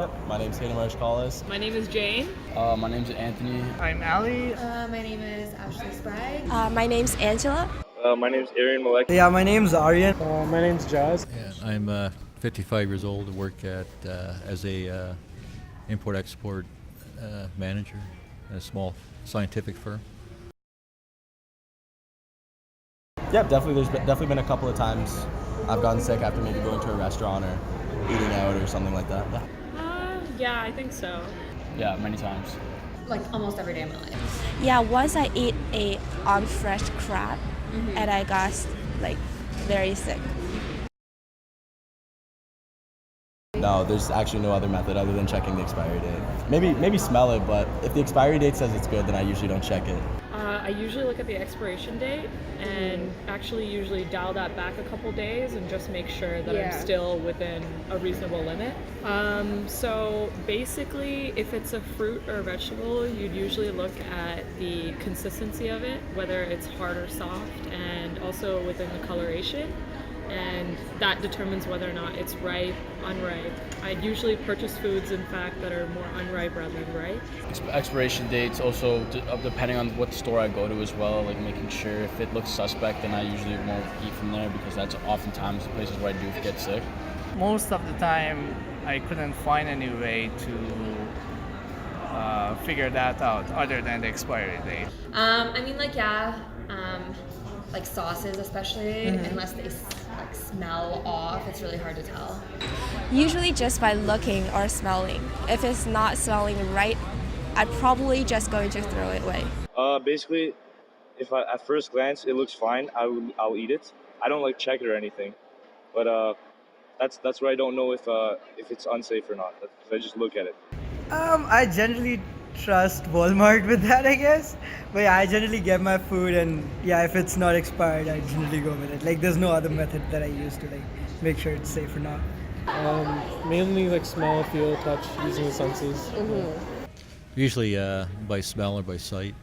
Yep. My name's Hayden Marshkallis. My name is Jane. My name's Anthony. I'm Ali. My name is Ashley Sprague. My name's Angela. My name's Arian Malek. Yeah, my name's Aryan. My name's Jazz. Yeah, I'm 55 years old. I work as a import-export manager at a small scientific firm. Yeah, definitely. There's definitely been a couple of times I've gotten sick after maybe going to a restaurant or eating out or something like that. Yeah, I think so. Yeah, many times. Like almost every day of my life. Yeah, once I ate a unfresh crab and I got very sick. No, there's actually no other method other than checking the expiry date. Maybe smell it, but if the expiry date says it's good, then I usually don't check it. I usually look at the expiration date and actually usually dial that back a couple days and just make sure that I'm still within a reasonable limit. So basically, if it's a fruit or vegetable, you'd usually look at the consistency of it, whether it's hard or soft, and also within the coloration. And that determines whether or not it's ripe, unripe. I'd usually purchase foods, in fact, that are more unripe rather than ripe. Expiration dates also depending on what store I go to as well, like making sure if it looks suspect, then I usually won't eat from there because that's oftentimes the places where I do get sick. Most of the time, I couldn't find any way to figure that out other than the expiry date. Like sauces especially, unless they smell off, it's really hard to tell. Usually just by looking or smelling. If it's not smelling right, I'm probably just going to throw it away. Basically, if at first glance it looks fine, I'll eat it. I don't check it or anything, but that's where I don't know if it's unsafe or not. Because I just look at it. I generally trust Walmart with that, I guess. But yeah, I generally get my food, and yeah, if it's not expired, I generally go with it. There's no other method that I use to make sure it's safe or not. Mainly smell, feel, touch, using the senses. Usually by smell or by sight,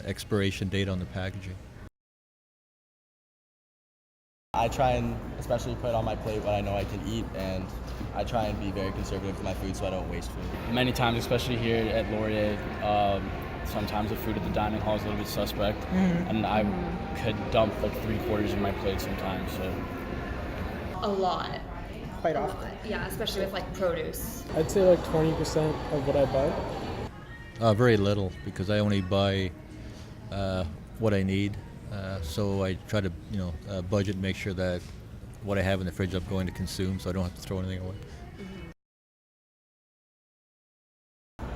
expiration date on the packaging. I try and especially put on my plate what I know I can eat, and I try and be very conservative with my food so I don't waste food. Many times, especially here at Laurier, sometimes the food at the dining hall is a little bit suspect, and I could dump 3/4 of my plate sometimes. So A lot. Quite A often. lot. Yeah, especially with produce. I'd say 20% of what I buy. Very little, because I only buy what I need. So I try to, budget and make sure that what I have in the fridge I'm going to consume, so I don't have to throw anything away.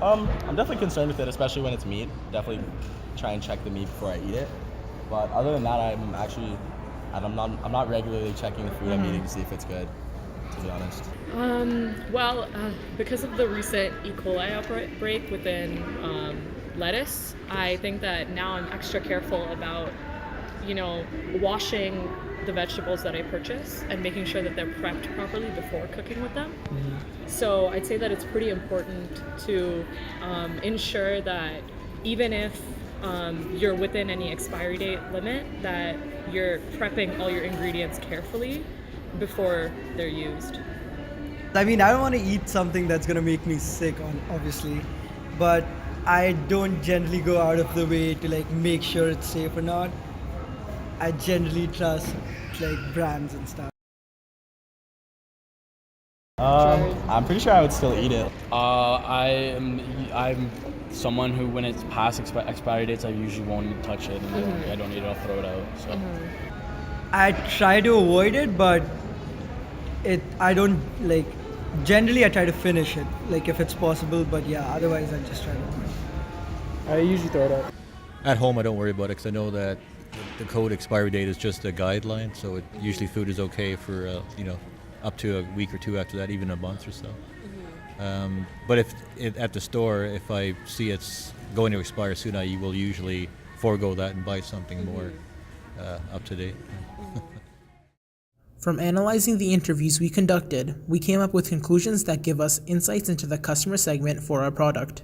I'm definitely concerned with it, especially when it's meat. Definitely try and check the meat before I eat it. But other than that, I'm not regularly checking the food I'm eating to see if it's good, to be honest. Because of the recent E. coli outbreak within lettuce, I think that now I'm extra careful about washing the vegetables that I purchase and making sure that they're prepped properly before cooking with them. So I'd say that it's pretty important to ensure that even if you're within any expiry date limit, that you're prepping all your ingredients carefully before they're used. I don't want to eat something that's going to make me sick, obviously, but I don't generally go out of the way to make sure it's safe or not. I generally trust brands and stuff. I'm pretty sure I would still eat it. I'm someone who, when it's past expiry dates, I usually won't touch it, and I don't eat it. I'll throw it out. So I try to avoid it, but I don't generally I try to finish it if it's possible, but yeah, otherwise I just try to avoid it. I usually throw it out. At home I don't worry about it because I know that the code expiry date is just a guideline, so usually food is okay for up to a week or two after that, even a month or so. But if at the store, if I see it's going to expire soon, I will usually forego that and buy something more up to date. From analyzing the interviews we conducted, we came up with conclusions that give us insights into the customer segment for our product.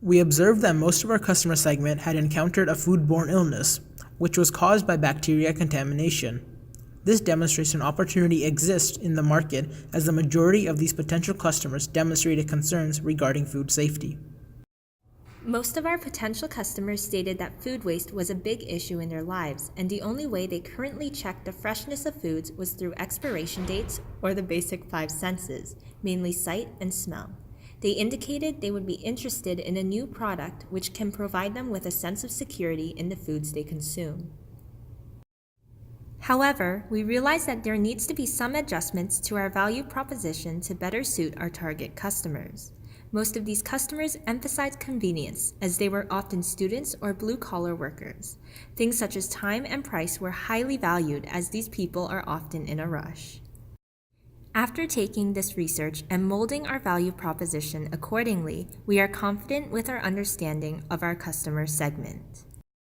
We observed that most of our customer segment had encountered a foodborne illness, which was caused by bacteria contamination. This demonstrates an opportunity exists in the market as the majority of these potential customers demonstrated concerns regarding food safety. Most of our potential customers stated that food waste was a big issue in their lives, and the only way they currently checked the freshness of foods was through expiration dates or the basic 5 senses, mainly sight and smell. They indicated they would be interested in a new product which can provide them with a sense of security in the foods they consume. However, we realize that there needs to be some adjustments to our value proposition to better suit our target customers. Most of these customers emphasized convenience, as they were often students or blue-collar workers. Things such as time and price were highly valued, as these people are often in a rush. After taking this research and molding our value proposition accordingly, we are confident with our understanding of our customer segment.